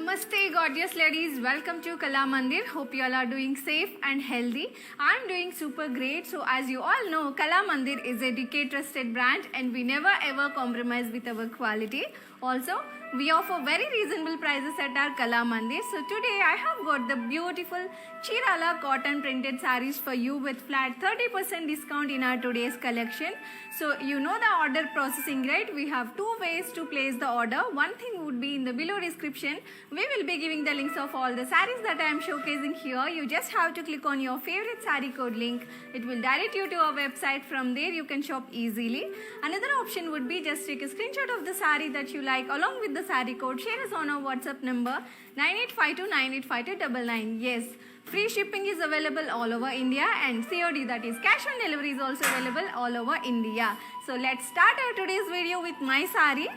Namaste gorgeous ladies, welcome to Kala Mandir. Hope you all are doing safe and healthy. I'm doing super great. So as you all know, Kala Mandir is a decade trusted brand and we never ever compromise with our quality. Also, we offer very reasonable prices at our Kala Mandir. So today I have got the beautiful Chirala cotton printed sarees for you with flat 30% discount in our today's collection. So you know the order processing, right? We have two ways to place the order. One thing would be in the below description. We will be giving the links of all the sarees that I am showcasing here. You just have to click on your favorite saree code link. It will direct you to our website. From there you can shop easily. Another option would be just take a screenshot of the saree that you like along with the saree code. Share us on our WhatsApp number 9852985299. Yes, free shipping is available all over India and COD, that is cash on delivery, is also available all over India. So let's start our today's video with my saree.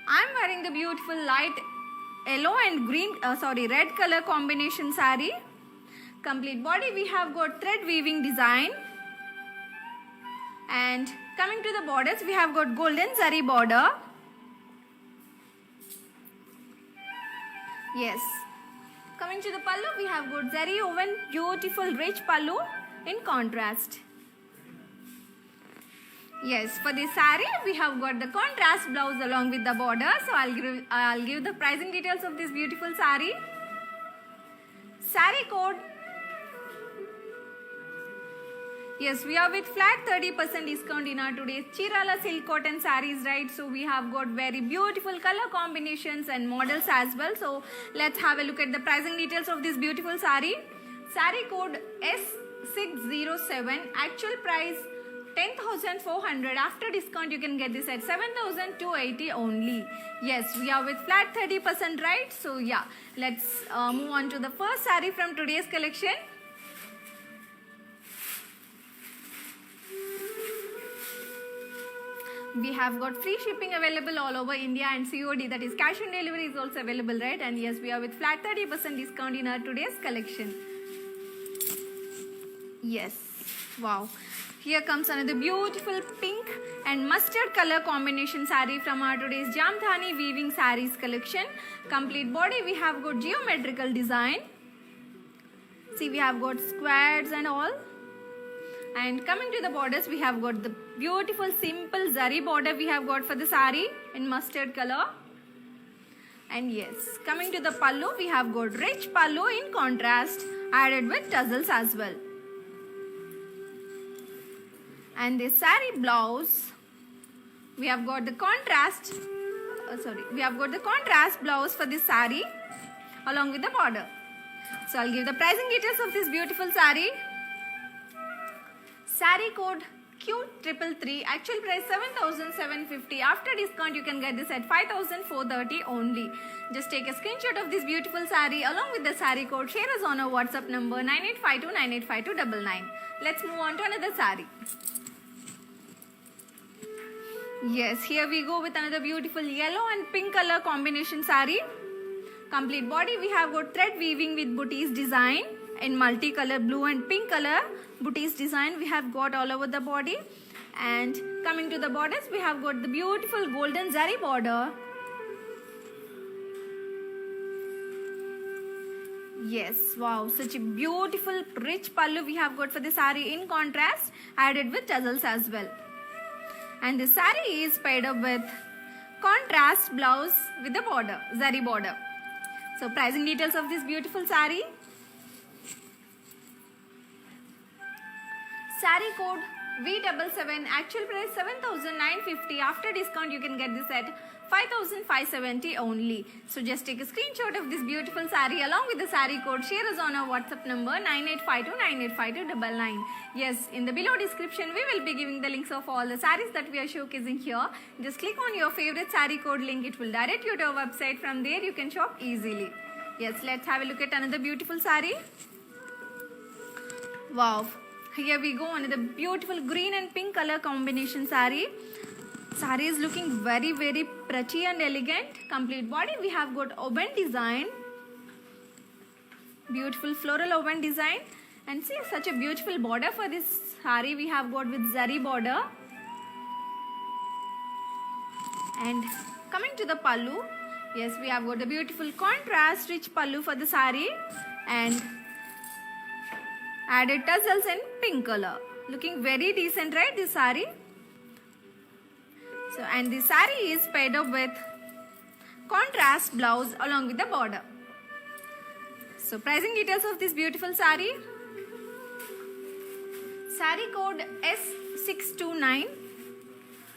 I'm wearing the beautiful light yellow and red color combination saree. Complete body we have got thread weaving design. And coming to the borders, we have got golden zari border. Yes. Coming to the pallu, we have got zari woven beautiful rich pallu in contrast. Yes, for this saree, we have got the contrast blouse along with the border. So I'll give the pricing details of this beautiful saree. Saree code. Yes, we are with flat 30% discount in our today's Chirala silk cotton sarees, right? So we have got very beautiful color combinations and models as well. So let's have a look at the pricing details of this beautiful saree. Saree code S607. Actual price 10,400. After discount you can get this at 7,280 only. Yes, we are with flat 30%, right? So yeah, let's move on to the first saree from today's collection. We have got free shipping available all over India and COD, that is cash on delivery, is also available, right? And yes, we are with flat 30% discount in our today's collection. Yes, wow. Here comes another beautiful pink and mustard color combination saree from our today's Jamthani weaving sarees collection. Complete body we have got geometrical design. See, we have got squares and all. And coming to the borders, we have got the beautiful simple zari border we have got for the saree in mustard color. And yes, coming to the pallu, we have got rich pallu in contrast added with tassels as well. And the saree blouse, we have got the contrast blouse for this saree along with the border. So I'll give the pricing details of this beautiful saree. Saree code Q333. Actual price 7,750. After discount you can get this at 5,430 only. Just take a screenshot of this beautiful saree along with the saree code. Share us on our WhatsApp number 9852985299. Let's move on to another saree. Yes, here we go with another beautiful yellow and pink color combination saree. Complete body we have got thread weaving with booties design in multicolor blue and pink color booties design we have got all over the body. And coming to the borders, we have got the beautiful golden zari border. Yes, wow, such a beautiful rich pallu we have got for the saree in contrast added with tassels as well. And the saree is paired up with contrast blouse with the border, zari border. So pricing details of this beautiful saree. Saree code V77. Actual price 7,950. After discount you can get this at 5,570 only. So just take a screenshot of this beautiful saree along with the saree code. Share us on our WhatsApp number 9852985299. Yes, in the below description we will be giving the links of all the sarees that we are showcasing here. Just click on your favorite saree code link. It will direct you to our website. From there you can shop easily. Yes, let's have a look at another beautiful saree. Wow. Here we go, another beautiful green and pink color combination saree. Saree is looking very pretty and elegant. Complete body we have got open design. Beautiful floral open design. And see, such a beautiful border for this saree we have got with zari border. And coming to the pallu, yes, we have got the beautiful contrast rich pallu for the sari and added tassels in pink color. Looking very decent, right, this sari? So, and the sari is paired up with contrast blouse along with the border. So, pricing details of this beautiful sari. Sari code S629.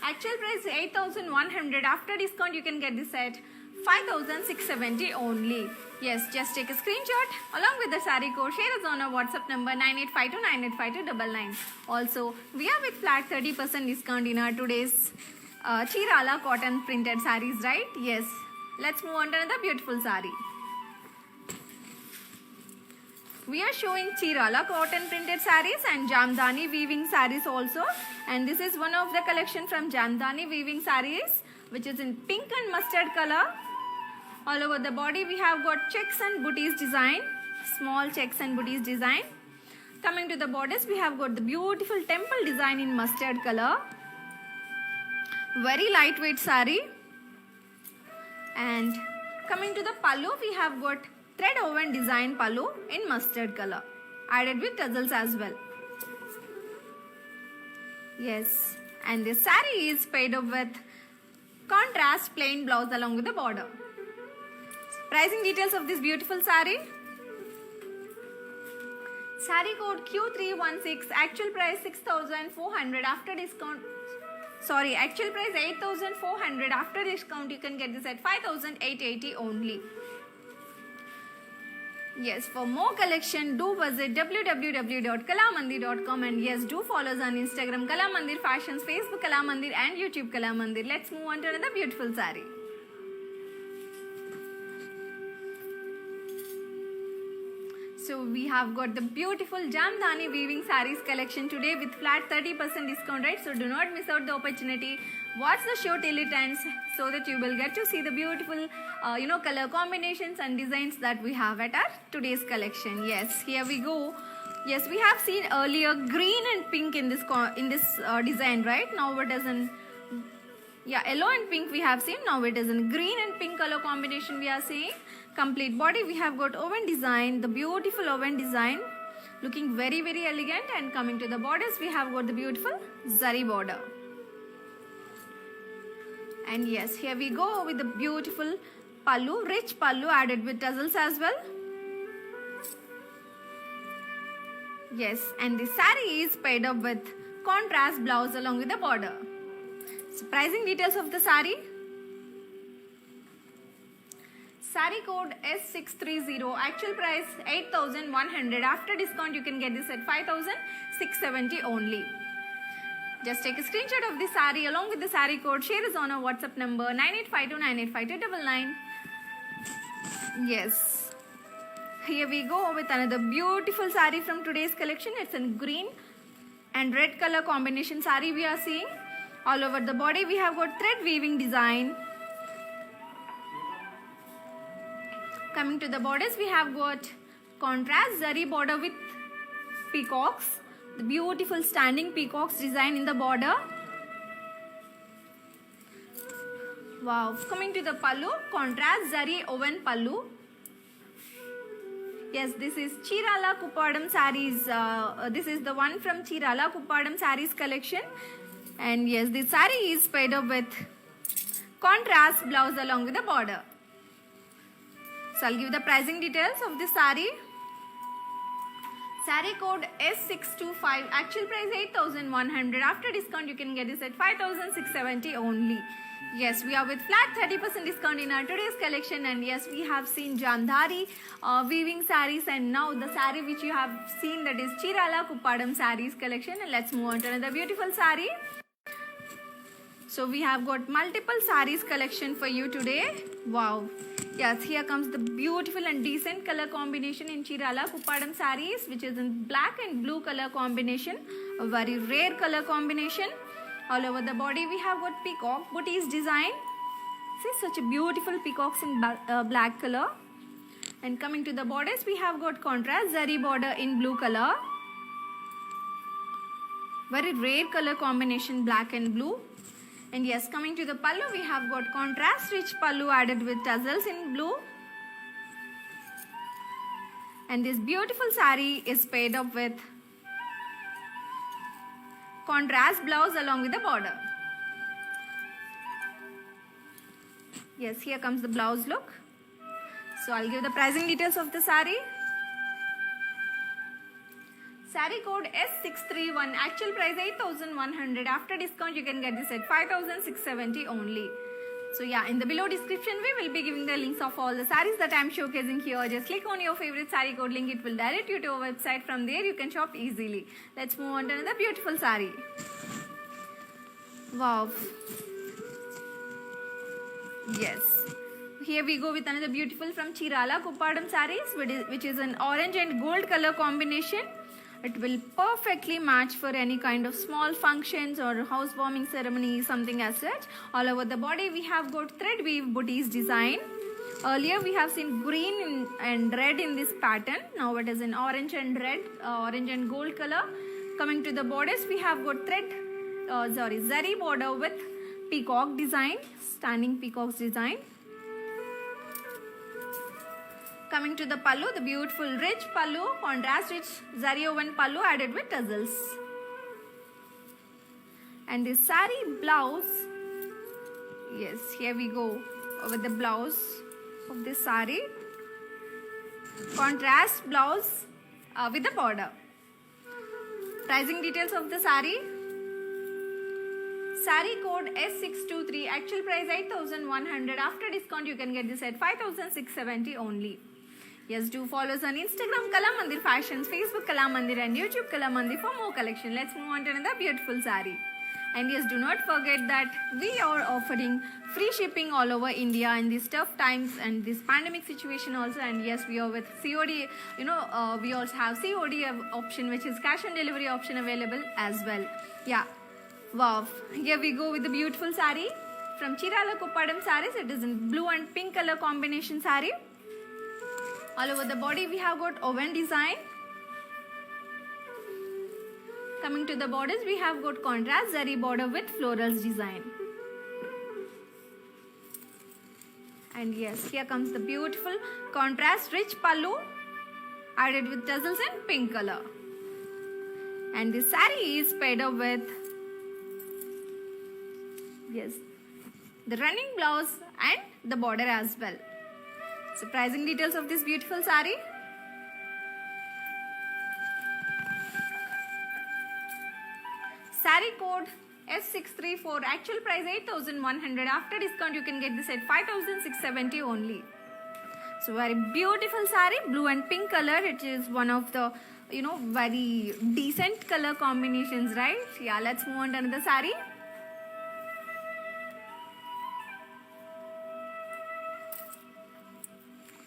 Actual price 8,100. After discount, you can get this at 5,670 only. Yes, just take a screenshot along with the sari code. Share us on our WhatsApp number 9852985299. Also, we are with flat 30% discount in our today's Chirala cotton printed saris, right? Yes. Let's move on to another beautiful sari. We are showing Chirala cotton printed saris and Jamdani weaving saris also. And this is one of the collection from Jamdani weaving saris, which is in pink and mustard color. All over the body we have got checks and booties design, small checks and booties design. Coming to the borders, we have got the beautiful temple design in mustard color. Very lightweight sari. And coming to the pallu, we have got thread woven design pallu in mustard color, added with tassels as well. Yes, and the sari is paired up with contrast plain blouse along with the border. Pricing details of this beautiful sari. Sari code Q316. Actual price 6,400. After discount, sorry, actual price 8,400. After discount, you can get this at 5,880 only. Yes, for more collection, do visit www.kalamandir.com and yes, do follow us on Instagram Kalamandir Fashions, Facebook Kalamandir and YouTube Kalamandir. Let's move on to another beautiful sari. So we have got the beautiful Jamdani weaving saris collection today with flat 30% discount, right? So do not miss out the opportunity. Watch the show till it ends so that you will get to see the beautiful color combinations and designs that we have at our today's collection. Yes, here we go. Yes, we have seen earlier green and pink in this design, right? Now it is in yellow and pink we have seen. Now it is in green and pink color combination we are seeing. Complete body we have got oven design, the beautiful oven design, looking very very elegant. And coming to the borders, we have got the beautiful zari border. And yes, here we go with the beautiful pallu, rich pallu added with tassels as well. Yes, and the sari is paired up with contrast blouse along with the border. So pricing details of the sari. Sari code S630. Actual price 8,100. After discount, you can get this at 5,670 only. Just take a screenshot of the sari along with the sari code. Share is on our WhatsApp number 9852985299. Yes. Here we go with another beautiful sari from today's collection. It's in green and red color combination sari we are seeing. All over the body we have got thread weaving design. Coming to the borders, we have got contrast zari border with peacocks. The beautiful standing peacocks design in the border. Wow. Coming to the pallu, contrast zari woven pallu. Yes, this is Chirala Kuppadam saris. This is the one from Chirala Kuppadam saris collection. And yes, the sari is paired up with contrast blouse along with the border. So I'll give the pricing details of this sari. Sari code S625. Actual price 8,100. After discount, you can get this at 5,670 only. Yes, we are with flat 30% discount in our today's collection. And yes, we have seen Jamdani weaving saris. And now the sari which you have seen, that is Chirala Kuppadam saris collection. And let's move on to another beautiful sari. So we have got multiple saris collection for you today. Wow. Yes, here comes the beautiful and decent color combination in Chirala Kuppadam saris, which is in black and blue color combination. A very rare color combination. All over the body we have got peacock booties design. See, such a beautiful peacocks in black color. And coming to the borders, we have got contrast zari border in blue color. Very rare color combination, black and blue. And yes, coming to the pallu, we have got contrast rich pallu added with tassels in blue. And this beautiful sari is paired up with contrast blouse along with the border. Yes, here comes the blouse look. So I'll give the pricing details of the sari. Sari code S631, actual price 8,100. After discount, you can get this at 5,670 only. So yeah, in the below description, we will be giving the links of all the saris that I am showcasing here. Just click on your favorite sari code link. It will direct you to our website. From there, you can shop easily. Let's move on to another beautiful sari. Wow. Yes. Here we go with another beautiful from Chirala Kuppadam sarees, which is an orange and gold color combination. It will perfectly match for any kind of small functions or housewarming ceremony, something as such. All over the body, we have got thread weave booties design. Earlier, we have seen green and red in this pattern. Now it is in orange and red, orange and gold color. Coming to the borders, we have got zari border with peacock design, standing peacocks design. Coming to the pallu, the beautiful rich pallu, contrast rich zari woven pallu added with tassels. And the sari blouse, yes, here we go with the blouse of this sari. Contrast blouse with the border. Pricing details of the sari. Sari code S623, actual price 8,100. After discount, you can get this at 5,670 only. Yes, do follow us on Instagram Kala Mandir Fashions, Facebook Kala Mandir and YouTube Kala Mandir for more collection. Let's move on to another beautiful sari. And yes, do not forget that we are offering free shipping all over India in these tough times and this pandemic situation also. And yes, we are with COD, we also have COD option, which is cash on delivery option available as well. Yeah, wow. Here we go with the beautiful sari from Chirala Kuppadam sarees. It is in blue and pink color combination sari. All over the body, we have got oven design. Coming to the borders, we have got contrast zari border with florals design. And yes, here comes the beautiful contrast rich pallu added with tassels in pink color. And the sari is paired up with, yes, the running blouse and the border as well. So pricing details of this beautiful sari. Sari code S634, actual price 8,100. After discount, you can get this at 5,670 only. So very beautiful sari, blue and pink color. It is one of the very decent color combinations, right? Yeah, let's move on to another sari.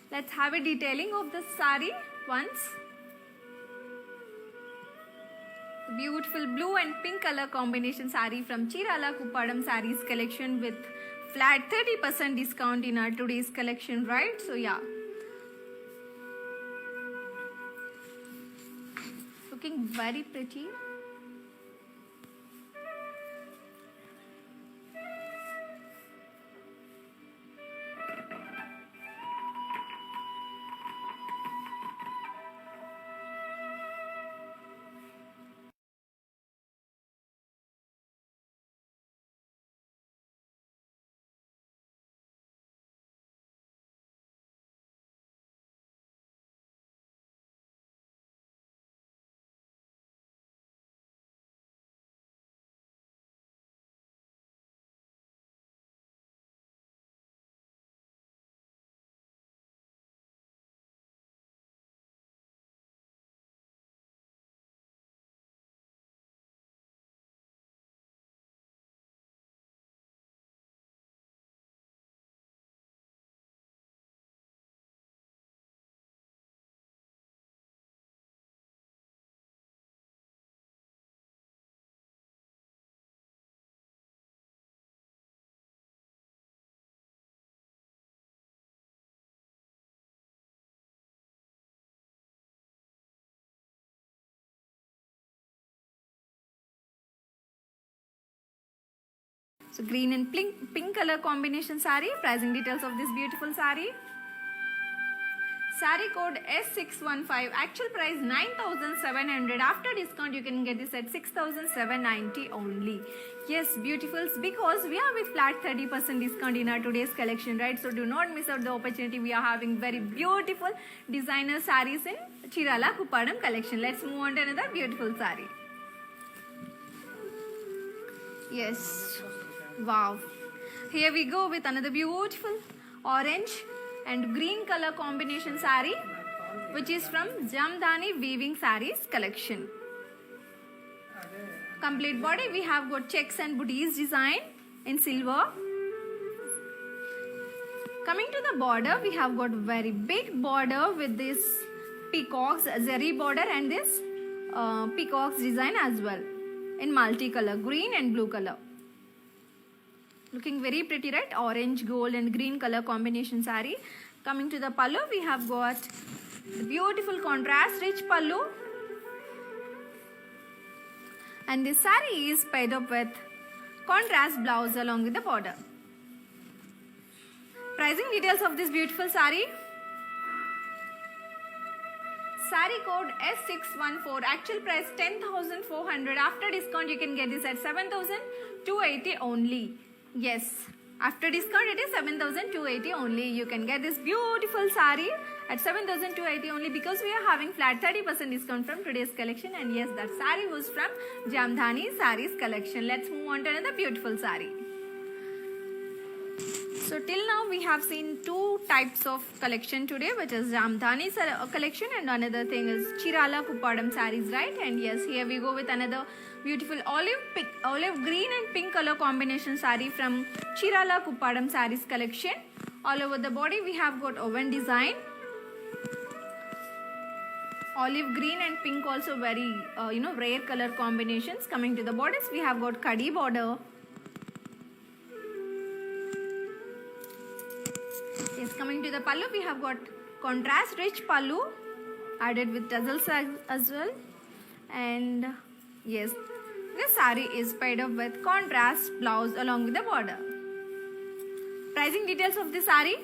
Let's have a detailing of the sari once. Beautiful blue and pink color combination sari from Chirala Kuppadam sarees collection with flat 30% discount in our today's collection, right? So yeah, looking very pretty. So green and pink color combination saree. Pricing details of this beautiful saree. Saree code S615. Actual price 9,700. After discount you can get this at 6,790 only. Yes, beautifuls, because we are with flat 30% discount in our today's collection, right? So do not miss out the opportunity. We are having very beautiful designer sarees in Chirala Kuppadam collection. Let's move on to another beautiful saree. Yes, wow. Here we go with another beautiful orange and green color combination saree, which is from Jamdani Weaving Sarees collection. Complete body, we have got checks and booties design in silver. Coming to the border, we have got very big border with this peacocks, zari border, and this peacocks design as well in multicolor, green and blue color. Looking very pretty, right? Orange, gold and green color combination saree. Coming to the pallu, we have got the beautiful contrast rich pallu. And this saree is paired up with contrast blouse along with the border. Pricing details of this beautiful saree. Saree code S614. Actual price 10,400. After discount you can get this at 7,280 only. Yes, after discount it is 7,280 only. You can get this beautiful saree at 7,280 only, because we are having flat 30% discount from today's collection. And yes, that saree was from Jamdani Sarees collection. Let's move on to another beautiful saree. So till now we have seen two types of collection today, which is Jamdani collection and another thing is Chirala Kuppadam sarees, right? And yes, here we go with another beautiful olive green and pink color combination saree from Chirala Kuppadam sarees collection. All over the body we have got oven design. Olive green and pink also very rare color combinations. Coming to the borders, we have got kadi border. Yes, coming to the pallu, we have got contrast rich pallu added with tassels as well. And yes, this saree is paired up with contrast blouse along with the border. Pricing details of this saree.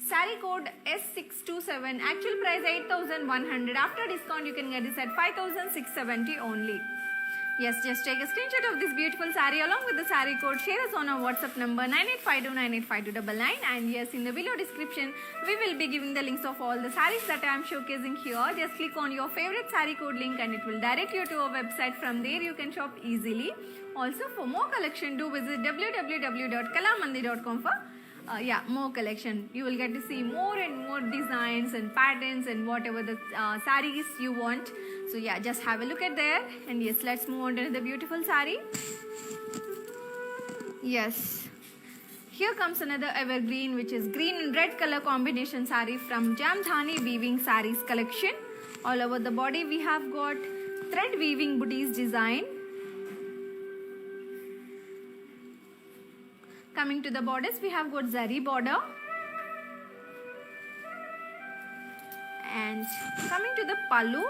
Saree code S627. Actual price 8,100. After discount you can get this at 5,670 only. Yes, just take a screenshot of this beautiful saree along with the saree code. Share us on our WhatsApp number 9852985299. And yes, in the below description, we will be giving the links of all the sarees that I am showcasing here. Just click on your favorite saree code link and it will direct you to our website. From there, you can shop easily. Also, for more collection, do visit www.kalamandir.com for more collection. You will get to see more and more designs and patterns and whatever the sarees you want. So yeah, just have a look at there. And yes, let's move on to the beautiful saree. Yes, here comes another evergreen, which is green and red color combination saree from Jamdani Weaving Sarees collection. All over the body we have got thread weaving booties design. Coming to the borders, we have got zari border. And coming to the pallu,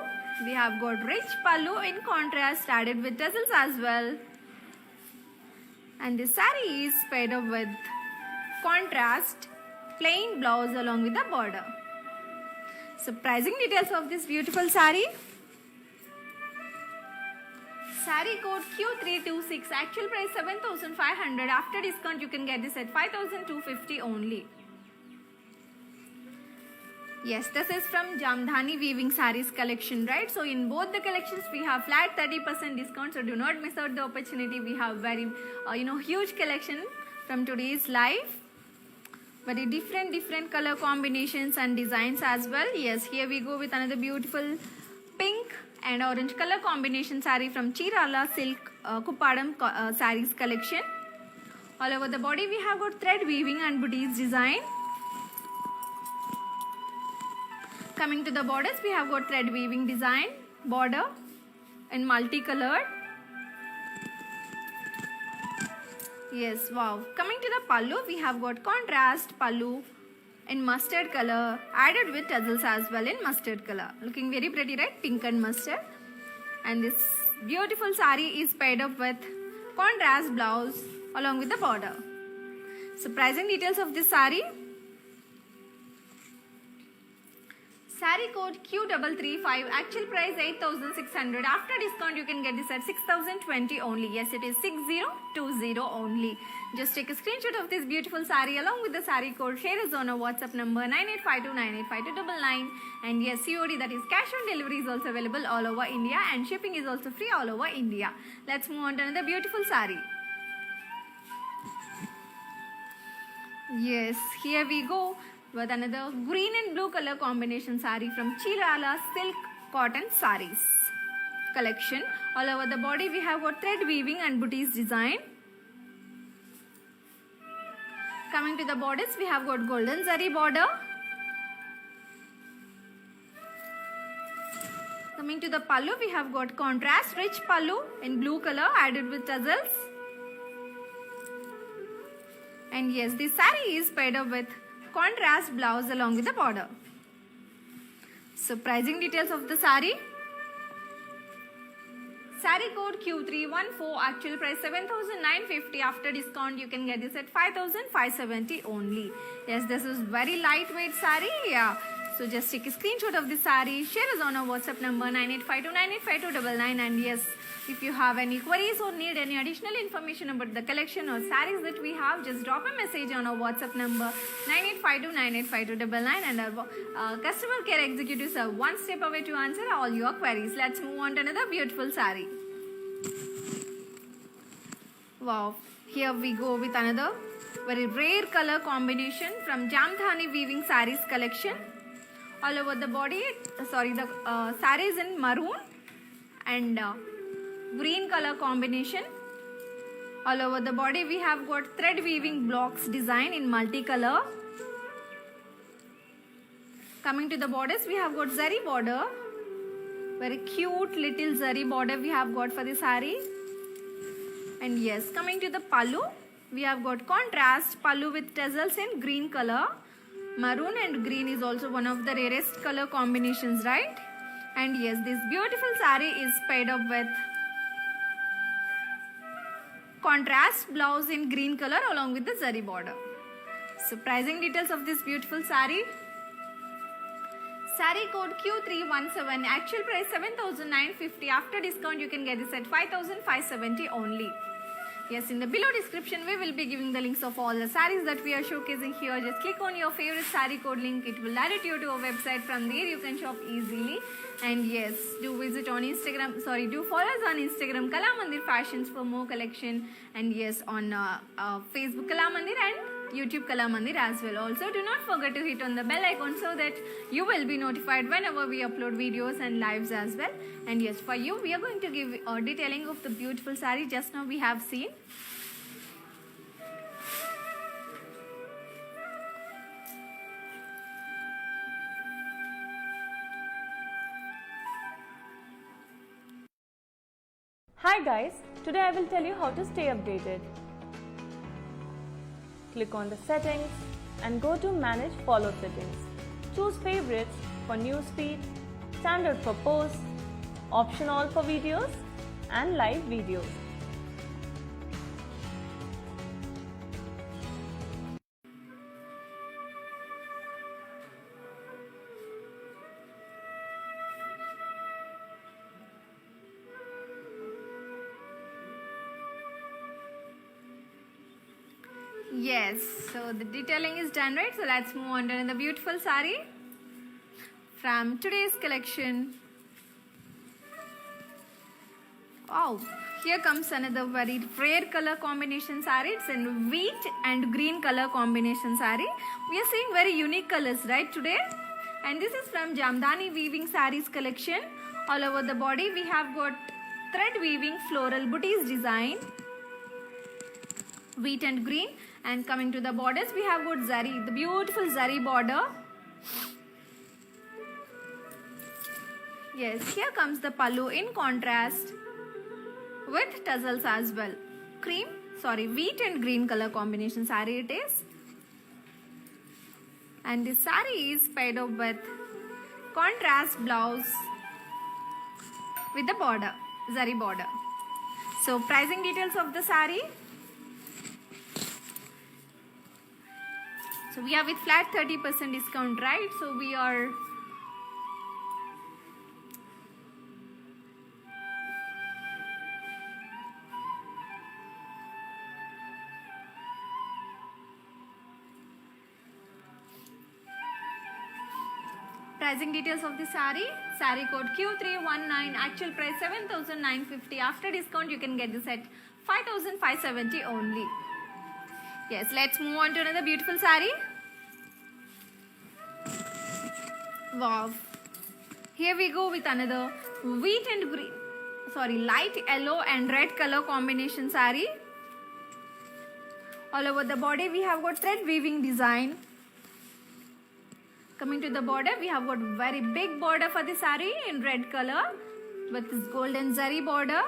we have got rich pallu in contrast added with tassels as well. And the saree is paired up with contrast plain blouse along with the border. So pricing details of this beautiful saree. Saree code Q326. Actual price 7,500. After discount you can get this at 5,250 only. Yes, this is from Jamdani Weaving Sarees collection, right? So in both the collections we have flat 30% discount. So do not miss out the opportunity. We have very huge collection from today's live. Very different color combinations and designs as well. Yes, here we go with another beautiful pink and orange color combination saree from Chirala Silk Kuppadam sarees collection. All over the body we have got thread weaving and booties design. Coming to the borders, we have got thread weaving design border in multicolored. Yes, wow. Coming to the pallu, we have got contrast pallu in mustard color added with tassels as well in mustard color. Looking very pretty, right? Pink and mustard. And this beautiful sari is paired up with contrast blouse along with the border. So pricing details of this sari. Sari code Q335, actual price 8,600. After discount you can get this at 6,020 only. Yes, it is 6020 only. Just take a screenshot of this beautiful sari along with the sari code. Share us on our WhatsApp number 9852985299. And yes, COD, that is cash on delivery, is also available all over India, and shipping is also free all over India. Let's move on to another beautiful sari. Yes, here we go with another green and blue color combination sari from Chirala Silk Cotton Saris collection. All over the body we have got thread weaving and booties design. Coming to the borders, we have got golden zari border. Coming to the pallu, we have got contrast rich pallu in blue color added with tassels. And yes, this sari is paired up with contrast blouse along with the border. So pricing details of the sari. Sari code Q314, actual price 7,950. After discount you can get this at 5,570 only. Yes, this is very lightweight sari. Yeah. So just take a screenshot of the sari, share us on our WhatsApp number 9852985299. And yes, if you have any queries or need any additional information about the collection or saris that we have, just drop a message on our WhatsApp number 9852985299, and our customer care executives are one step away to answer all your queries. Let's move on to another beautiful sari. Wow, here we go with another very rare color combination from Jamdhani Weaving Saris collection. All over the body, the sari is in maroon and green color combination. All over the body we have got thread weaving blocks design in multicolor. Coming to the borders, we have got zari border, very cute little zari border we have got for the sari. And yes, coming to the pallu, we have got contrast pallu with tassels in green color. Maroon and green is also one of the rarest color combinations, right? And yes, this beautiful sari is paired up with contrast blouse in green color along with the zari border. So pricing details of this beautiful sari. Sari code Q317, actual price 7,950. After discount you can get this at 5,570 only. Yes, in the below description we will be giving the links of all the saris that we are showcasing here. Just click on your favorite sari code link. It will direct you to our website. From there you can shop easily. And yes, do visit on Instagram. Do follow us on Instagram, Kalamandir Fashions, for more collection. And yes, on Facebook Kalamandir and YouTube Kalamandir as well. Also, do not forget to hit on the bell icon so that you will be notified whenever we upload videos and lives as well. And yes, for you we are going to give a detailing of the beautiful sari just now we have seen. Hi guys, today I will tell you how to stay updated. Click on the settings and go to manage follow settings. Choose favorites for newsfeed, standard for posts, option all for videos and live videos. Yes, so the detailing is done, right? So let's move on to another beautiful sari from today's collection. Wow, here comes another very rare color combination sari. It's in wheat and green color combination sari. We are seeing very unique colors, right, today? And this is from Jamdhani Weaving Saris collection. All over the body we have got thread weaving floral booties design, wheat and green. And coming to the borders, we have got zari, the beautiful zari border. Yes, here comes the pallu in contrast with tassels as well. Wheat and green color combination sari it is. And this sari is paired up with contrast blouse with the border. zari border. So pricing details of the sari. So we are with flat 30% discount, right? So we are pricing details of the sari. Sari code Q319, actual price 7,950. After discount you can get this at 5,570 only. Yes, let's move on to another beautiful sari. Wow. Here we go with another wheat and green, light yellow and red color combination sari. All over the body we have got thread weaving design. Coming to the border, we have got very big border for the sari in red color with this golden zari border.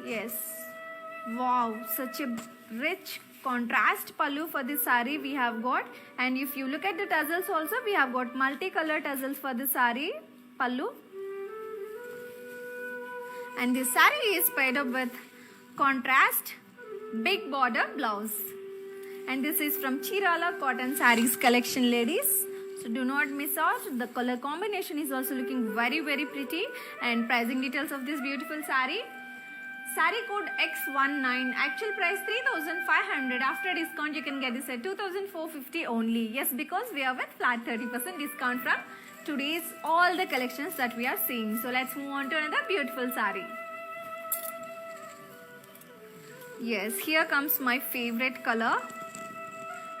Yes, wow, such a rich contrast pallu for the sari we have got. And if you look at the tassels also, we have got multicolor tassels for the sari pallu. And this sari is paired up with contrast big border blouse. And this is from Chirala Cotton Sarees collection, ladies. So do not miss out. The color combination is also looking very pretty. And pricing details of this beautiful sari. Sari code X19, actual price 3,500. After discount you can get this at 2,450 only. Yes, because we are with flat 30% discount from today's all the collections that we are seeing. So let's move on to another beautiful sari. Yes, here comes my favorite color.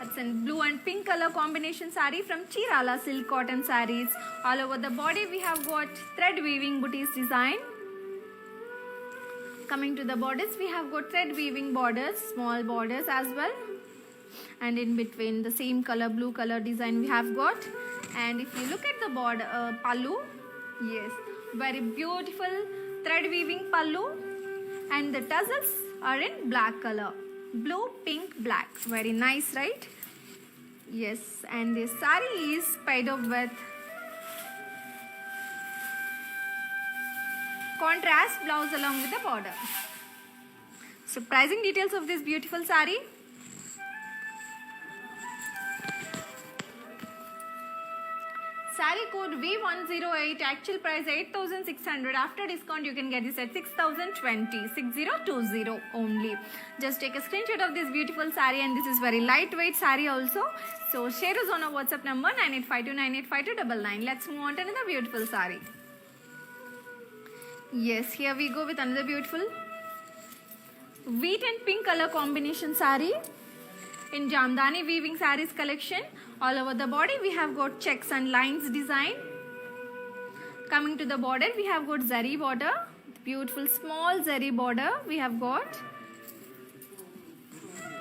It's in blue and pink color combination sari from Chirala Silk Cotton Sarees. All over the body we have got thread weaving booties design. Coming to the borders, we have got thread weaving borders, small borders as well. And in between the same color, blue color design we have got. And if you look at the border, pallu, yes, very beautiful thread weaving pallu. And the tassels are in black color. Blue, pink, black. Very nice, right? Yes, and this sari is paired up with contrast blouse along with the border. So pricing details of this beautiful sari. Sari code V108, actual price 8,600. After discount you can get this at 6,020, 6020 only. Just take a screenshot of this beautiful sari, and this is very lightweight sari also. So share us on our WhatsApp number 9852985299. Let's move on to another beautiful sari. Yes, here we go with another beautiful wheat and pink color combination sari in Jamdani Weaving Sarees collection. All over the body we have got checks and lines design. Coming to the border we have got zari border, beautiful small zari border we have got.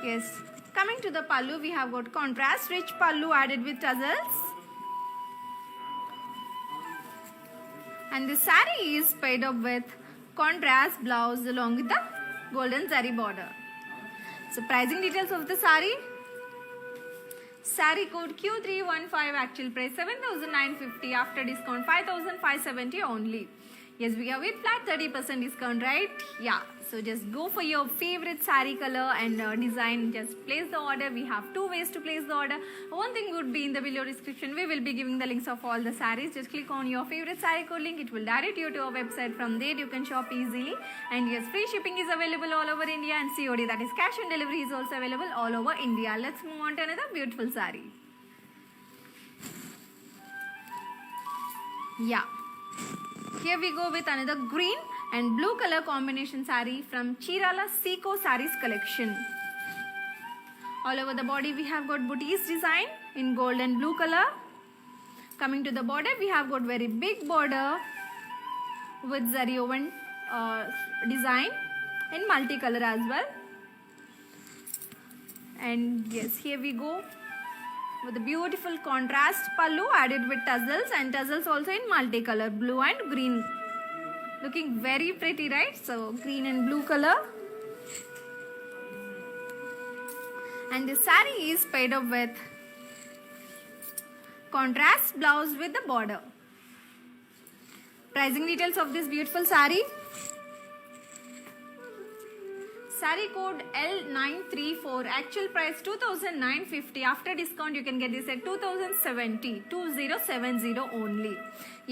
Yes, coming to the pallu we have got contrast rich pallu added with tassels. And the sari is paired up with contrast blouse along with the golden zari border. So pricing details of the sari. Sari code Q315, actual price 7,950. After discount 5,570 only. Yes, we are with flat 30% discount, right? Yeah. So just go for your favorite sari color and design. Just place the order. We have two ways to place the order. One thing would be in the below description. We will be giving the links of all the saris. Just click on your favorite sari code link. It will direct you to our website. From there you can shop easily. And yes, free shipping is available all over India, and COD, that is cash on delivery, is also available all over India. Let's move on to another beautiful sari. Yeah. Here we go with another green and blue color combination sari from Chirala Seco Sarees collection. All over the body we have got booties design in gold and blue color. Coming to the border we have got very big border with zari woven design in multicolor as well. And yes, here we go with a beautiful contrast pallu added with tassels, and tassels also in multicolor, blue and green. Looking very pretty, right? So green and blue color. And the sari is paired up with contrast blouse with the border. Pricing details of this beautiful saree. Saree code L934. Actual price 2,950. After discount, you can get this at 2070 only.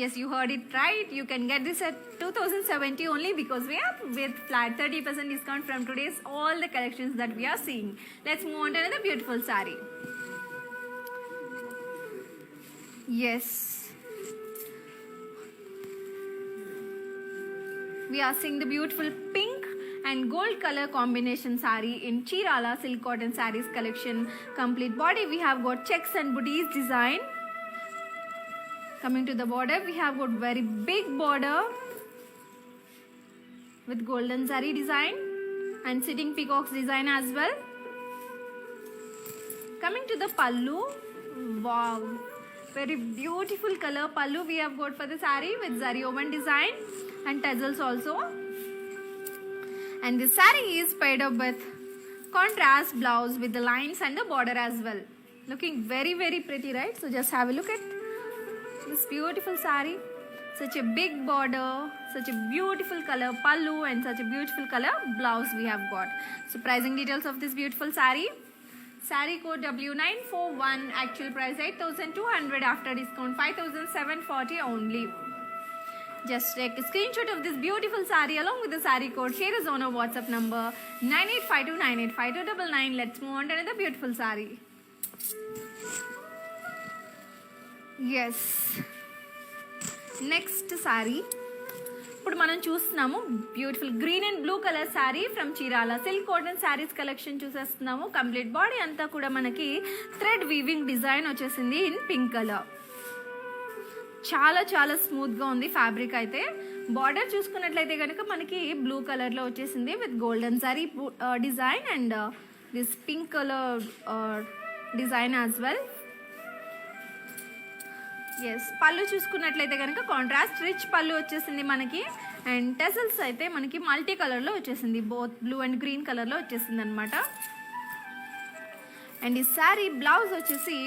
Yes, you heard it right. You can get this at 2070 only because we are with flat 30% discount from today's all the collections that we are seeing. Let's move on to another beautiful saree. Yes. We are seeing the beautiful pink and gold color combination saree in Chirala silk cotton sarees collection. Complete body we have got checks and booties design. Coming to the border, we have got very big border with golden saree design and sitting peacocks design as well. Coming to the pallu, wow, very beautiful color pallu we have got for the saree with zari woven design and tassels also. And this saree is paired up with contrast blouse with the lines and the border as well. Looking very pretty, right? So just have a look at this beautiful saree. Such a big border, such a beautiful color pallu and such a beautiful color blouse we have got. So pricing details of this beautiful saree. Saree code W941. Actual price 8,200. After discount 5,740 only. Just take a screenshot of this beautiful saree along with the saree code. Share us on our WhatsApp number 9852985299. Let's move on to another beautiful saree. Yes. Next saree. ఇప్పుడు మనం చూస్తున్నాము beautiful green and blue colour saree from Chirala silk cotton sarees collection చూసేస్తున్నాము. Complete body అంతా కూడా మనకి thread weaving design వచ్చేసింది in pink colour. చాలా స్మూత్గా ఉంది ఫ్యాబ్రిక్ అయితే. బార్డర్ చూసుకున్నట్లయితే కనుక మనకి బ్లూ కలర్లో వచ్చేసింది with golden sari design and this pink colour design as well. Yes, పళ్ళు చూసుకున్నట్లయితే కనుక కాంట్రాస్ట్ రిచ్ పళ్ళు వచ్చేసింది మనకి. అండ్ టెసల్స్ అయితే మనకి మల్టీ కలర్లో వచ్చేసింది, బోత్ బ్లూ అండ్ గ్రీన్ కలర్లో వచ్చేసింది అనమాట. అండ్ ఈ శారీ బ్లౌజ్ వచ్చేసి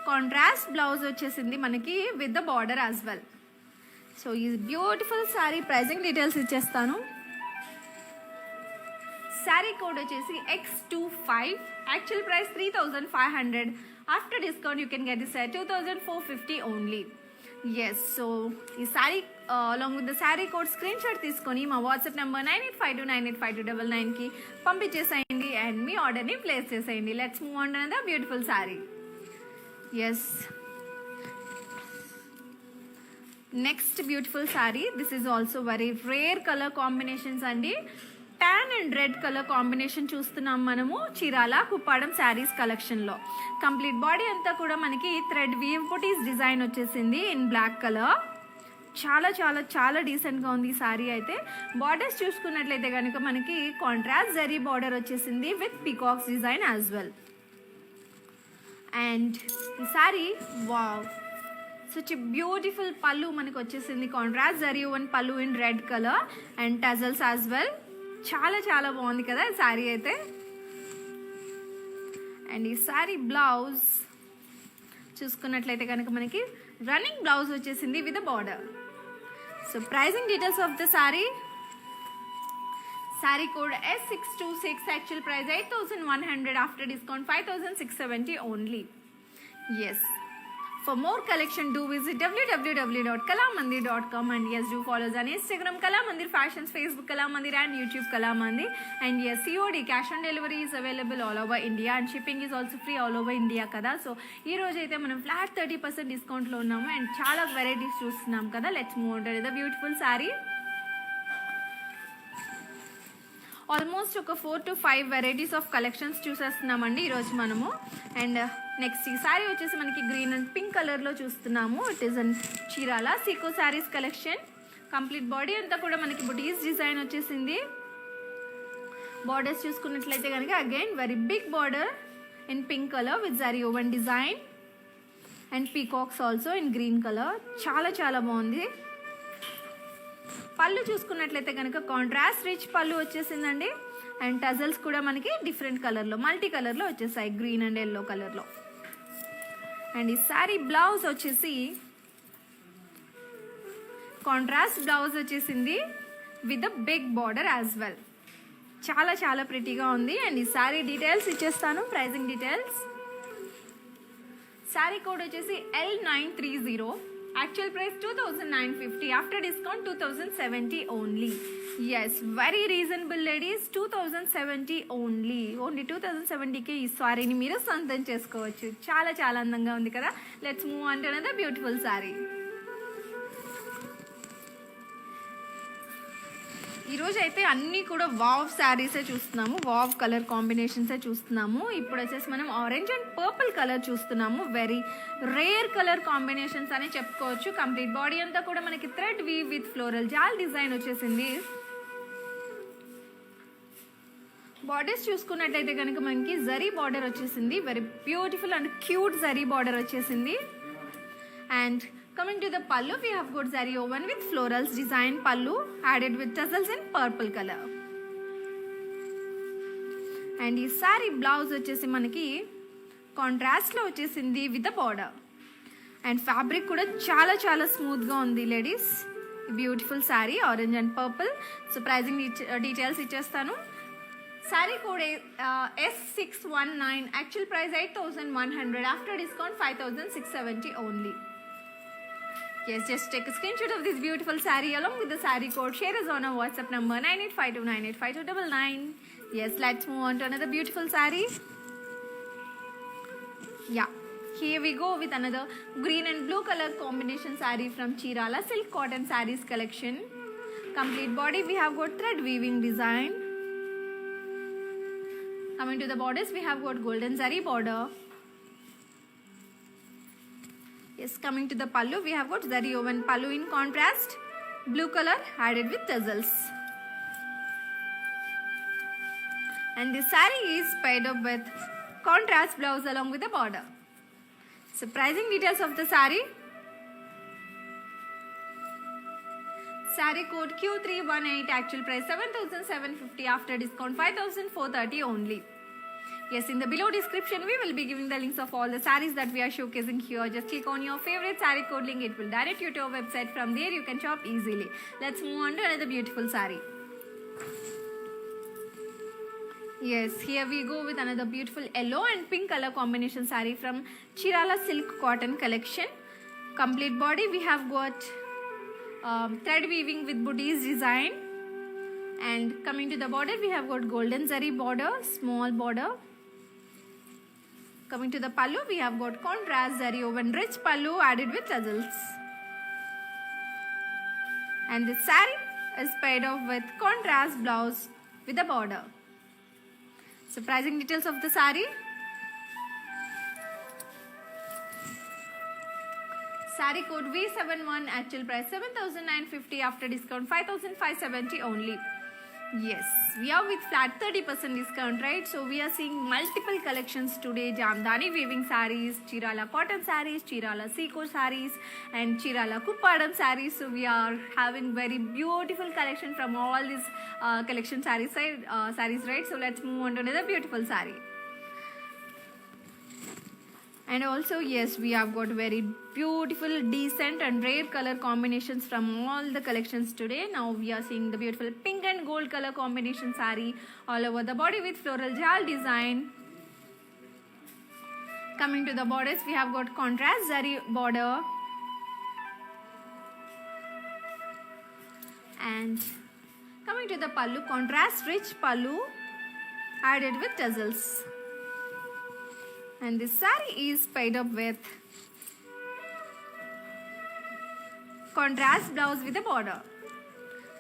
కాంట్రాస్ట్ బ్లౌజ్ వచ్చేసింది మనకి with the border as well. So ఈ బ్యూటిఫుల్ శారీ ప్రైజింగ్ డీటెయిల్స్ ఇచ్చేస్తాను. శారీ కోడ్ వచ్చేసి X25. Actual price 3,500. After discount you can get this at 2,450 only. Yes, so ఈ saree along with the saree code screenshot తీసుకొని మా WhatsApp number 9852985299కి పంపించేసేయండి and మీ ఆర్డర్ని ప్లేస్ చేసేయండి. Let's move on to another beautiful saree. Yes, next beautiful saree. This is also very rare color combinations andi. Tan and red color combination చూస్తున్నాం మనము Chirala Kuppadam saris collection లో. కంప్లీట్ బాడీ అంతా కూడా మనకి థ్రెడ్ వీవ్ బుటీస్ design వచ్చేసింది in black colour. చాలా decent గా ఉంది ఈ సారీ అయితే. బార్డర్స్ చూసుకున్నట్లయితే కనుక మనకి కాంట్రాస్ట్ జరీ బార్డర్ వచ్చేసింది with peacocks design as well. And ఈ సారీ వావ్, సచ్ బ్యూటిఫుల్ పళ్ళు మనకు వచ్చేసింది, కాంట్రాస్ట్ జరీ వన్ పళ్ళు in red colour and tassels as well. చాలా బాగుంది కదా ఈ సారీ అయితే. అండ్ ఈ సారీ బ్లౌజ్ చూసుకున్నట్లయితే కనుక మనకి రన్నింగ్ బ్లౌజ్ వచ్చేసింది with border. So pricing details of the sari. Saree code S626. Actual price 8,100. After discount 5,670 only. Yes. For more collection, do visit www.kalamandir.com and yes, do follow us on Instagram Kalamandir Fashions, Facebook Kalamandir and YouTube Kalamandir. And yes, COD cash on delivery is available all over India and shipping is also free all over India kada. So ee roju aithe manam flat 30% discount lo unnamu and chaala varieties chustunnam kada. Let's move on to the beautiful saree. Almost ఒక 4 to 5 varieties of collections చూసేస్తున్నామండి ఈరోజు మనము. And next ఈ sorry వచ్చేసి మనకి green and pink కలర్లో చూస్తున్నాము. It is and Chirala సీకో sarees collection. Complete body అంతా కూడా మనకి బుటీస్ డిజైన్ వచ్చేసింది. బార్డర్స్ చూసుకున్నట్లయితే కనుక again very big border in pink colour with zari woven design and peacocks also in green colour. చాలా బాగుంది. పళ్ళు చూసుకున్నట్లయితే కనుక కాంట్రాస్ట్ రిచ్ పళ్ళు వచ్చేసిందండి. అండ్ టజల్స్ కూడా మనకి డిఫరెంట్ కలర్లో మల్టీ కలర్లో వచ్చేసాయి, గ్రీన్ అండ్ ఎల్లో కలర్లో. అండ్ ఈ శారీ బ్లౌజ్ వచ్చేసి కాంట్రాస్ట్ బ్లౌజ్ వచ్చేసింది with the big border as well. చాలా చాలా ప్రిటీగా ఉంది. అండ్ ఈ శారీ డీటెయిల్స్ ఇచ్చేస్తాను, ప్రైజింగ్ డీటెయిల్స్. శారీ కోడ్ వచ్చేసి L930. Actual price 2950. After discount 2070 only. Yes, very reasonable ladies. 2070 only. 2070కి ఈ శారీని మీరు సొంతం చేసుకోవచ్చు. చాలా చాలా అందంగా ఉంది కదా. Let's move on to another beautiful sari. ఈరోజు అయితే అన్నీ కూడా వావ్ శారీసే చూస్తున్నాము, వావ్ కలర్ కాంబినేషన్సే చూస్తున్నాము. ఇప్పుడు వచ్చేసి మనం ఆరెంజ్ అండ్ పర్పుల్ కలర్ చూస్తున్నాము. వెరీ రేర్ కలర్ కాంబినేషన్స్ అని చెప్పుకోవచ్చు. కంప్లీట్ బాడీ అంతా కూడా మనకి thread weave with floral jaal design వచ్చేసింది. బార్డర్స్ చూసుకున్నట్లయితే కనుక మనకి జరీ బార్డర్ వచ్చేసింది. Very beautiful and cute zari border వచ్చేసింది. And coming to the pallu, we have got zari woven with florals design pallu added with tassels in purple color. And ఈ saree blouse వచ్చేసి మనకి contrast లో వచ్చేసింది with the border. And fabric కూడా చాలా చాలా smooth గా ఉంది ladies. Beautiful saree orange and purple. So pricing details ఇచ్చేస్తాను. Saree code S619. Actual price 8100. After discount 5670 only. Yes, just take a screenshot of this beautiful saree along with the saree code. Share us on our WhatsApp number 9852985299. Yes, let's move on to another beautiful saree. Yeah, here we go with another green and blue color combination saree from Chirala Silk Cotton Sarees collection. Complete body we have got thread weaving design. Coming to the borders, we have got golden zari border. Yes, coming to the pallu, we have got zari woven pallu in contrast, blue color added with tassels. And the saree is paired up with contrast blouse along with the border. So pricing details of the saree. Saree code Q318, actual price 7750, after discount 5430 only. Yes, in the below description we will be giving the links of all the sarees that we are showcasing here. Just click on your favorite saree code link. It will direct you to our website. From there you can shop easily. Let's move on to another beautiful saree. Yes, here we go with another beautiful yellow and pink color combination saree from Chirala Silk Cotton collection. Complete body we have got thread weaving with booties design. And coming to the border, we have got golden zari border, small border. Coming to the pallu, we have got contrast zari woven rich pallu added with tassels. And the saree is paired off with contrast blouse with a border. So pricing details of the saree. Saree code V71, actual price 7950, after discount 5570 only. Yes, we are with flat 30% discount, right? So we are seeing multiple collections today. Jamdani weaving sarees, Chirala cotton sarees, Chirala Seco sarees, and Chirala Kuppadam sarees. So we are having very beautiful collection from all these collection sarees, right? So let's move on to another beautiful saree. And also, yes, we have got very beautiful, decent and rare color combinations from all the collections today. Now we are seeing the beautiful pink and gold color combination saree all over the body with floral jal design. Coming to the borders, we have got contrast zari border. And coming to the pallu, contrast rich pallu added with tassels. And this saree is paired up with contrast blouse with a border.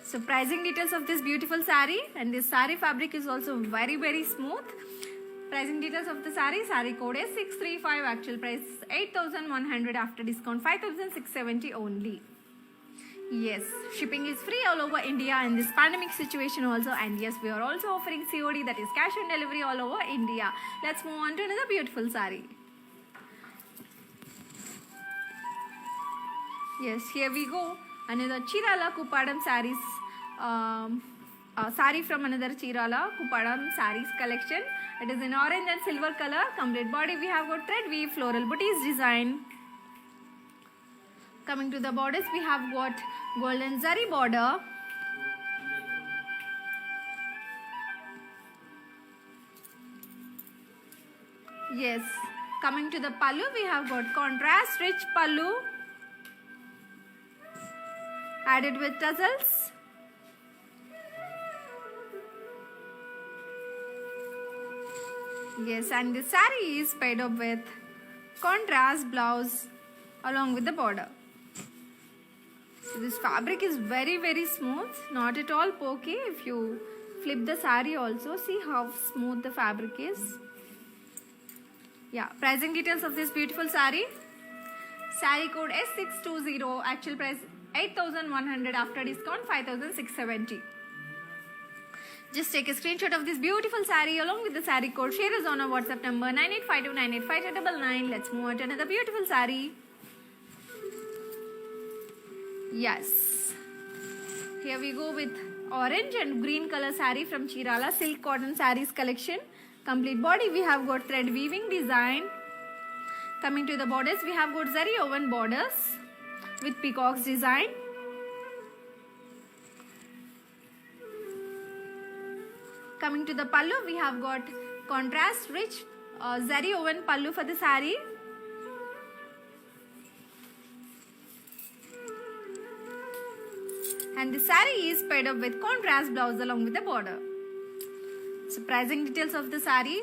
So pricing details of this beautiful saree, and this saree fabric is also very smooth. Pricing details of the saree. Saree code is 635, actual price 8100, after discount 5670 only. Yes, shipping is free all over India in this pandemic situation also. And yes, we are also offering COD, that is cash on delivery, all over India. Let's move on to another beautiful saree. Yes, here we go. Another Chirala Kuppadam sarees. Saree from another Chirala Kuppadam sarees collection. It is in orange and silver color. Complete body we have got thread weave floral booties design. Coming to the borders, we have got golden zari border. Yes. Coming to the pallu, we have got contrast rich pallu added with tassels. Yes, and the saree is paired up with contrast blouse along with the border. So this fabric is very smooth, not at all pokey. If you flip the saree also, see how smooth the fabric is. Yeah, pricing details of this beautiful saree. Saree code S620, actual price 8,100, after discount 5,670. Just take a screenshot of this beautiful saree along with the saree code. Share us on our WhatsApp number 9852985299. Let's move on to another beautiful saree. Yes. Here we go with orange and green color saree from Chirala Silk Cotton Sarees collection. Complete body, we have got thread weaving design. Coming to the borders, we have got zari woven borders with peacocks design. Coming to the pallu, we have got contrast rich zari woven pallu for the saree. And the saree is paired up with contrast blouse along with the border. So pricing details of the saree.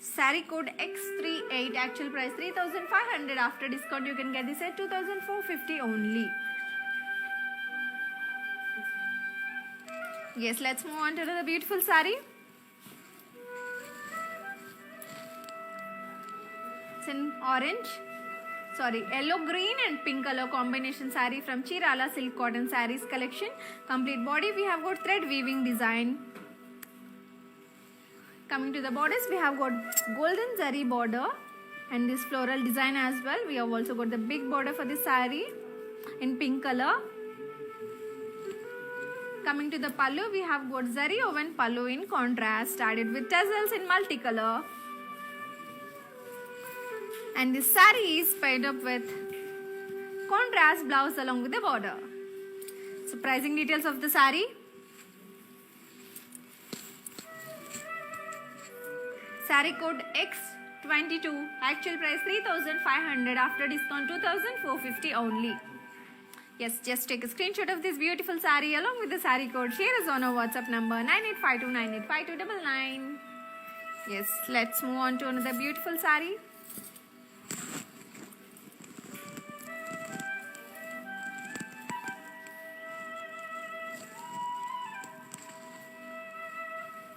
Saree code X38, actual price 3,500, after discount you can get this at 2,450 only. Yes, let's move on to the beautiful saree. It's in yellow, green and pink color combination saree from Chirala Silk Cotton Sarees collection. Complete body, we have got thread weaving design. Coming to the borders, we have got golden zari border and this floral design as well. We have also got the big border for this saree in pink color. Coming to the pallu, we have got zari woven pallu in contrast added with tassels in multicolor. And this saree is paired up with contrast blouse along with the border. So pricing details of the saree. Saree code X22, actual price 3,500, after discount 2,450 only. Yes, just take a screenshot of this beautiful saree along with the saree code. Share us on our WhatsApp number 9852985299. Yes, let's move on to another beautiful saree.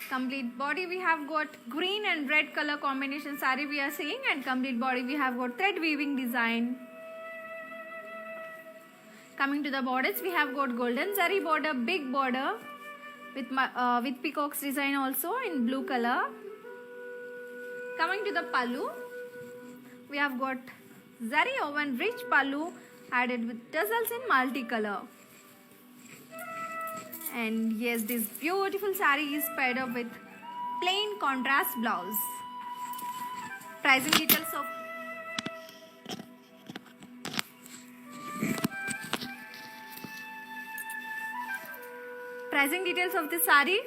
Complete body, we have got green and red color combination saree we are seeing, and complete body we have got thread weaving design. Coming to the borders, we have got golden zari border, big border with peacocks design also in blue color. Coming to the pallu, we have got zari woven rich pallu added with tassels in multicolor. And yes, this beautiful saree is paired up with plain contrast blouse. Pricing details of the saree.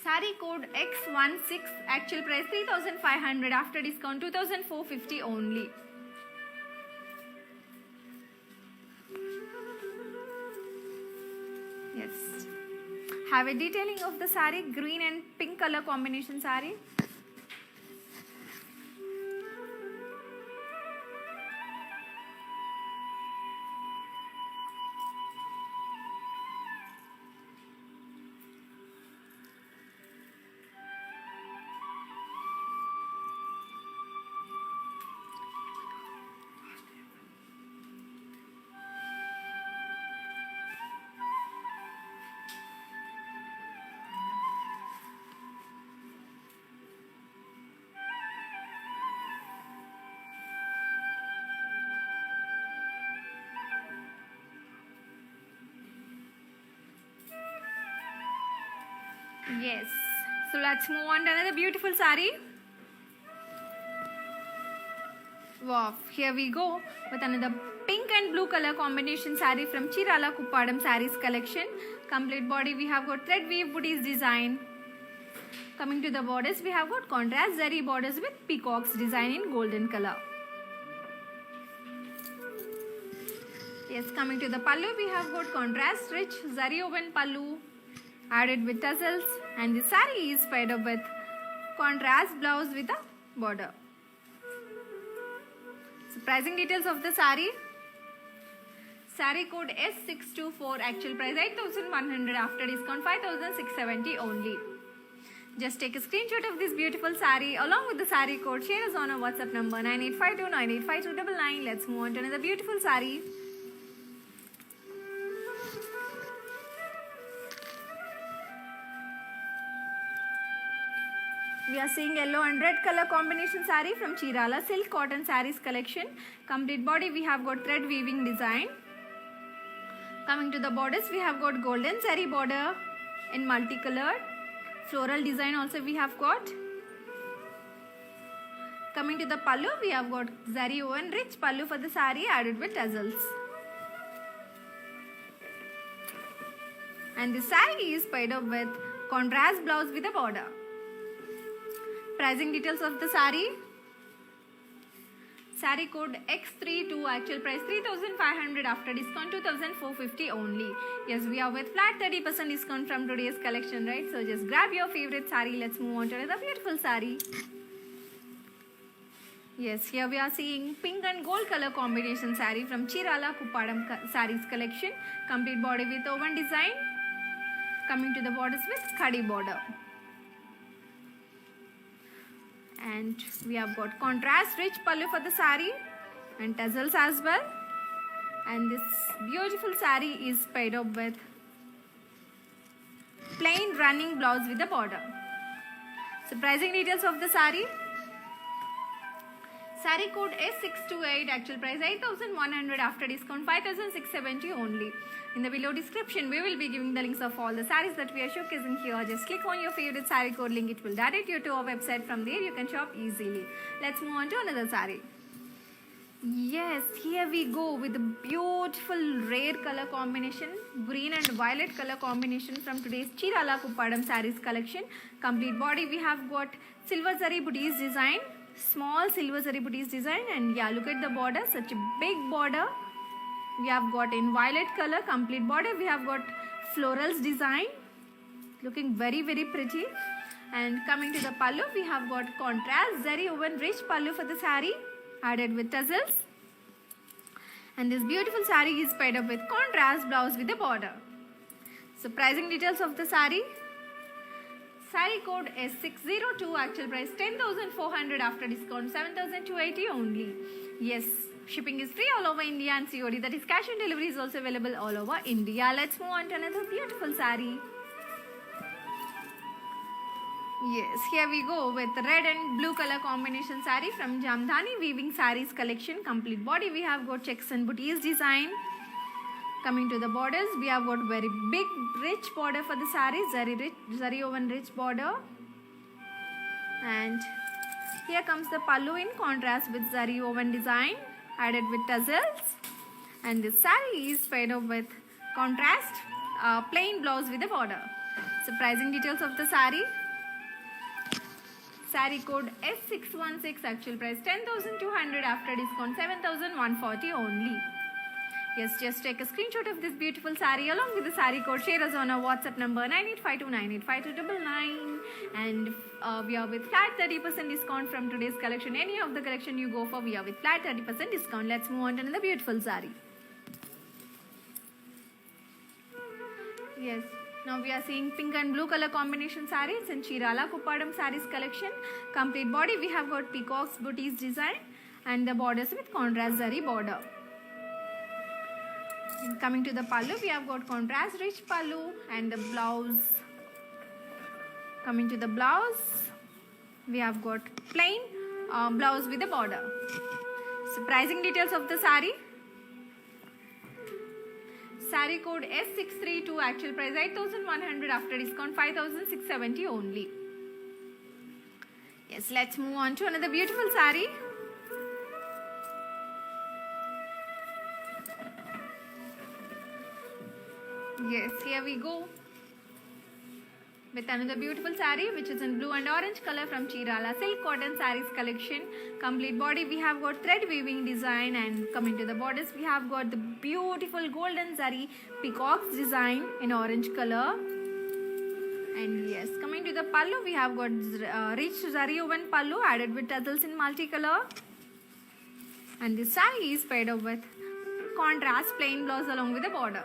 Saree code X16, actual price 3,500, after discount 2,450 only. Yes. Have a detailing of the saree, green and pink color combination saree. Yes. So let's move on to another beautiful saree. Wow, here we go with another pink and blue color combination saree from Chirala Kuppadam Sarees collection. Complete body we have got thread weave booties design. Coming to the borders, we have got contrast zari borders with peacocks design in golden color. Yes, coming to the pallu, we have got contrast rich zari woven pallu added with tassels, and the saree is paired up with contrast blouse with a border. So pricing details of the saree. Saree code S624, actual price 8,100, after discount 5,670 only. Just take a screenshot of this beautiful saree along with the saree code. Share us on our WhatsApp number 9852985299. Let's move on to another beautiful saree. We are seeing yellow and red color combination saree from Chirala Silk Cotton Sarees collection. Complete body we have got thread weaving design. Coming to the borders, we have got golden zari border in multicolored. Floral design also we have got. Coming to the pallu, we have got zari woven rich pallu for the saree added with tassels. And the saree is paired up with contrast blouse with a border. Pricing details of the saree. Saree code X32, actual price 3,500, after discount 2,450 only. Yes, we are with flat 30% discount from today's collection, right? So just grab your favorite saree. Let's move on to another beautiful saree. Yes, here we are seeing pink and gold color combination saree from Chirala Kuppadam Sarees collection. Complete body with woven design. Coming to the borders with khadi border. And we have got contrast rich pallu for the saree and tassels as well. And this beautiful saree is paired up with plain running blouse with the border. So pricing details of the saree. Saree code S628, actual price 8,100, after discount 5,670 only. In the below description, we will be giving the links of all the sarees that we are showcasing here. Just click on your favorite saree code link. It will direct you to our website. From there, you can shop easily. Let's move on to another saree. Yes, here we go with the beautiful rare color combination, green and violet color combination from today's Chirala Kuppadam Sarees collection. Complete body we have got silver zari booties design, small silver zari booties design, and yeah, look at the border, such a big border. We have got in violet color. Complete border we have got florals design, looking very pretty. And coming to the pallu, we have got contrast zari woven rich pallu for the saree added with tassels. And this beautiful saree is paired up with contrast blouse with the border. So pricing details of the saree. Saree code S602, actual price 10,400, after discount 7,280 only. Yes, shipping is free all over India, and COD, that is cash on delivery, is also available all over India. Let's move on to another beautiful saree. Yes, here we go with red and blue color combination saree from Jamdani Weaving Sarees collection. Complete body we have got checks and booties design. Coming to the borders, we have got very big rich border for the saree, zari woven rich border. And here comes the pallu in contrast with zari woven design added with tassels. And the saree is paired up with contrast plain blouse with a border. So pricing details of the saree. Saree code S616, actual price 10,200, after discount 7,140 only. Yes, just take a screenshot of this beautiful saree along with the saree code. Share us on our WhatsApp number 9852985299. And we are with flat 30% discount from today's collection. Any of the collection you go for, we are with flat 30% discount. Let's move on to another beautiful saree. Yes. Now we are seeing pink and blue color combination sarees in Chirala Kuppadam Sarees collection. Complete body we have got peacocks booties design and the borders with contrast zari border. And coming to the pallu, we have got contrast rich pallu and the blouse. Coming to the blouse, we have got plain blouse with a border. So pricing details of the saree. Saree code S632, actual price 8,100, after discount 5,670 only. Yes, let's move on to another beautiful saree. Yes, here we go with another beautiful saree which is in blue and orange color from Chirala Silk Cotton Sarees collection. Complete body we have got thread weaving design, and coming to the borders we have got the beautiful golden zari peacocks design in orange color. And yes, coming to the pallu we have got rich zari woven pallu added with tassels in multicolor. And this saree is paired up with contrast plain blouse along with the border.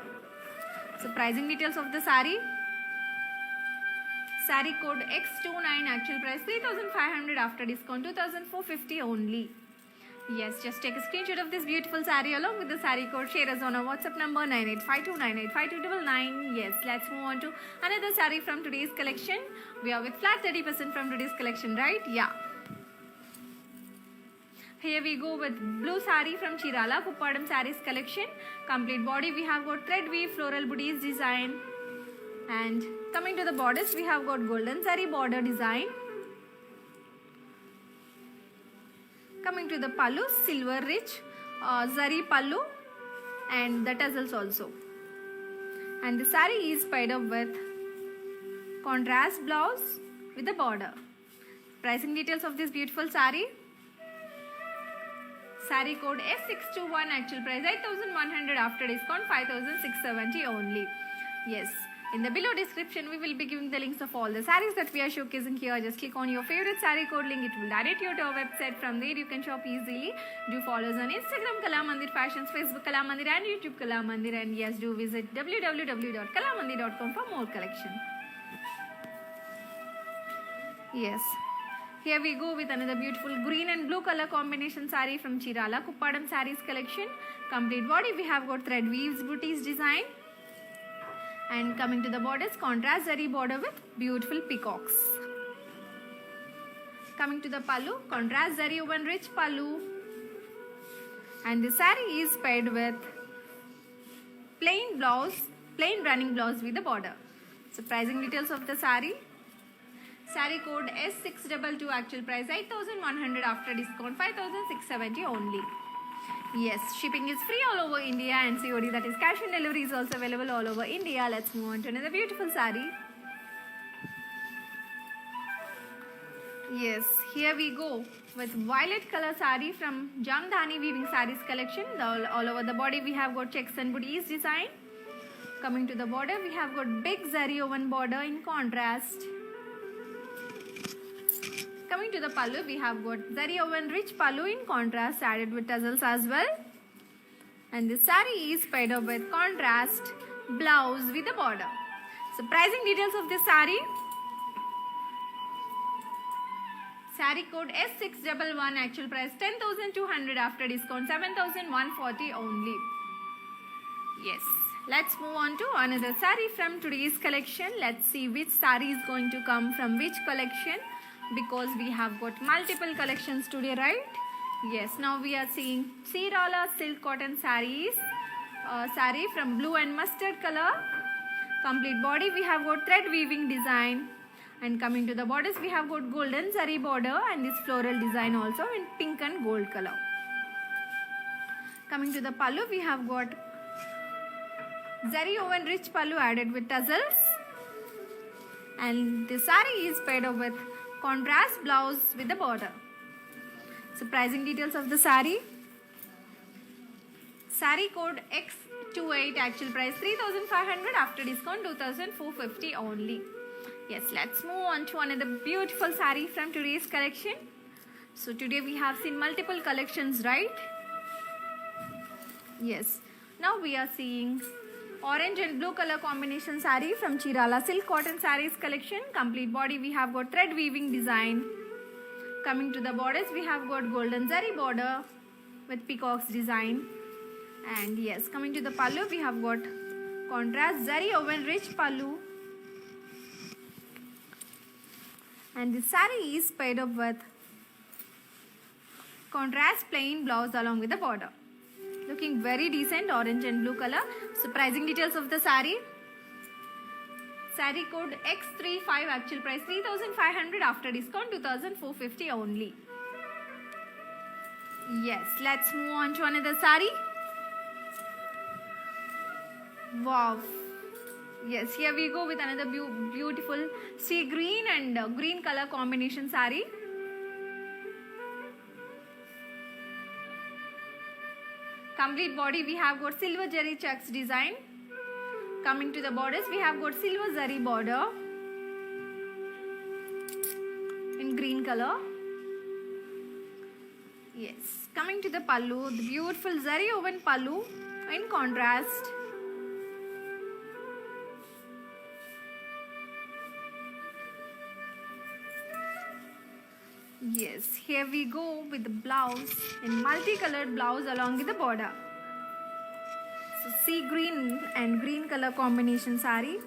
So pricing details of the saree. Saree code X29, actual price 3,500, after discount 2,450 only. Yes, just take a screenshot of this beautiful saree along with the saree code. Share us on our WhatsApp number 9852985299. Yes, let's move on to another saree from today's collection. We are with flat 30% from today's collection, right? Yeah. Here we go with blue saree from Chirala Kuppadam Sarees collection. Complete body we have got thread weave floral booties design. And coming to the borders we have got golden zari border design. Coming to the pallu, silver rich zari pallu and the tassels also. And the saree is paired up with contrast blouse with the border. Pricing details of this beautiful saree. Saree code S621, actual price 8,100, after discount 5,670 only. Yes. In the below description, we will be giving the links of all the sarees that we are showcasing here. Just click on your favorite saree code link. It will direct you to our website. From there, you can shop easily. Do follow us on Instagram, Kala Mandir Fashions, Facebook, Kala Mandir, and YouTube, Kala Mandir. And yes, do visit www.kalamandir.com for more collection. Yes. Here we go with another beautiful green and blue color combination saree from Chirala Kuppadam Sarees collection. Complete body, we have got thread weaves booties design. And coming to the borders, contrast zari border with beautiful peacocks. Coming to the pallu, contrast zari woven rich pallu. And the saree is paired with plain blouse, plain running blouse with the border. So pricing details of the saree. Saree code S622, actual price 8,100, after discount 5,670 only. Yes, shipping is free all over India, and COD, that is cash on delivery, is also available all over India. Let's move on to another beautiful saree. Yes, here we go with violet color saree from Jamdani Weaving Sarees collection. All over the body we have got checks and booties design. Coming to the border we have got big zari woven border in contrast. Coming to the pallu, we have got zari woven rich pallu in contrast added with tassels as well. And the saree is paired up with contrast blouse with the border. So pricing details of this saree. Saree code S611, actual price 10,200, after discount 7,140 only. Yes. Let's move on to another saree from today's collection. Let's see which saree is going to come from which collection, because we have got multiple collections today, right? Yes, now we are seeing Chirala Silk Cotton Sarees, saree from blue and mustard color. Complete body we have got thread weaving design, and coming to the borders we have got golden zari border and this floral design also in pink and gold color. Coming to the pallu, we have got zari woven rich pallu added with tassels, and the saree is paired up with contrast blouse with the border. So pricing details of the saree. Saree code X28, actual price 3,500, after discount 2,450 only. Yes, let's move on to another beautiful saree from today's collection. So today we have seen multiple collections, right? Yes. Now we are seeing orange and blue color combination saree from Chirala Silk Cotton Sarees collection. Complete body we have got thread weaving design. Coming to the borders we have got golden zari border with peacocks design. And yes, coming to the pallu we have got contrast zari woven rich pallu. And the saree is paired up with contrast plain blouse along with the border. Looking very decent, orange and blue color. So pricing details of the saree. Saree code X35, actual price 3,500, after discount 2,450 only. Yes, let's move on to another saree. Wow, Yes, here we go with another beautiful sea green and green color combination saree. Complete body we have got silver zari checks design. Coming to the borders we have got silver zari border in green color. Yes, coming to the pallu, the beautiful zari woven pallu in contrast. Yes, here we go with the blouse in multicolored blouse along with the border. So sea green and green color combination saree.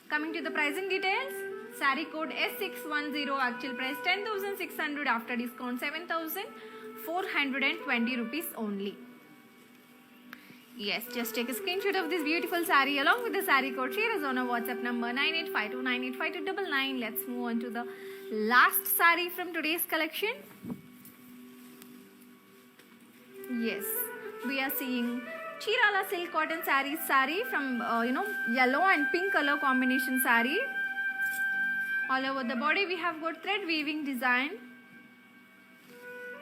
Coming to the pricing details, saree code S610, actual price 10,600, after discount 7,420 rupees only. Yes, just take a screenshot of this beautiful saree along with the saree code. Share us on our WhatsApp number 9852985299. Let's move on to the last saree from today's collection. Yes, we are seeing Chirala silk cotton saree from yellow and pink color combination saree. All over the body we have got thread weaving design.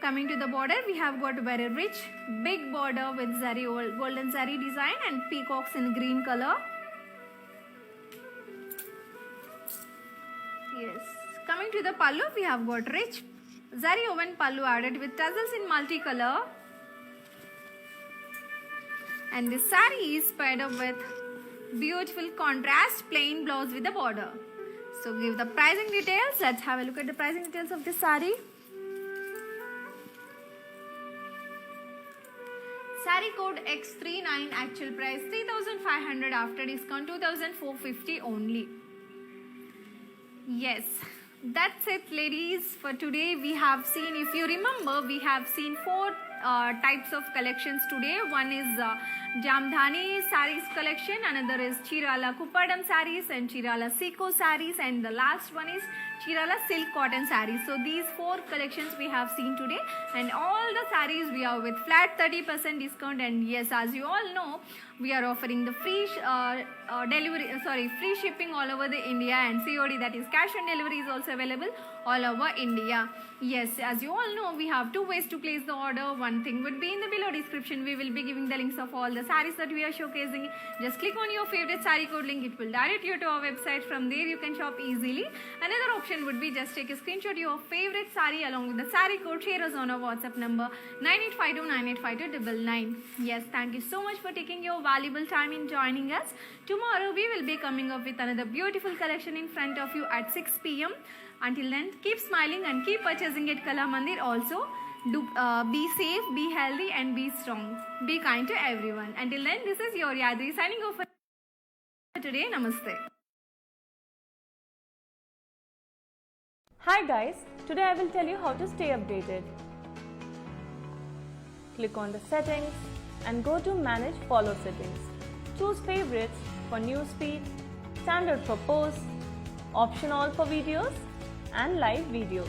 Coming to the border, we have got very rich big border with zari, golden zari design and peacocks in green color. Yes. Coming to the pallu, we have got rich zari woven pallu added with tassels in multicolor. And this saree is paired up with beautiful contrast plain blouse with the border. So give the pricing details. Let's have a look at the pricing details of this saree. Saree code X39, actual price 3,500, after discount 2,450 only. Yes, that's it ladies for today. We have seen, if you remember, we have seen 4 types of collections today. One is Jamdhani sarees collection, another is Chirala Kupadam sarees and Chirala Siko sarees, and the last one is Chirala silk cotton sarees. So these 4 collections we have seen today, and all the sarees we are with flat 30% discount. And yes, as you all know, we are offering the free free shipping all over the India, and COD, that is cash on delivery, is also available all over India. Yes, as you all know, we have 2 ways to place the order. One thing would be in the below description. We will be giving the links of all the sarees that we are showcasing. Just click on your favorite saree code link. It will direct you to our website. From there you can shop easily. Another option would be just take a screenshot of your favorite saree along with the saree code. Share us on our WhatsApp number 9852985299. Yes, thank you so much for taking your valuable time in joining us. Tomorrow we will be coming up with another beautiful collection in front of you at 6 p.m. Until then, keep smiling and keep purchasing at Kala Mandir. Also, be safe, be healthy and be strong. Be kind to everyone. Until then, this is your Yadri signing off for today. Namaste. Hi guys, today I will tell you how to stay updated. Click on the settings and go to manage follow settings. Choose favorites for newsfeed, standard for posts, option all for videos and live videos.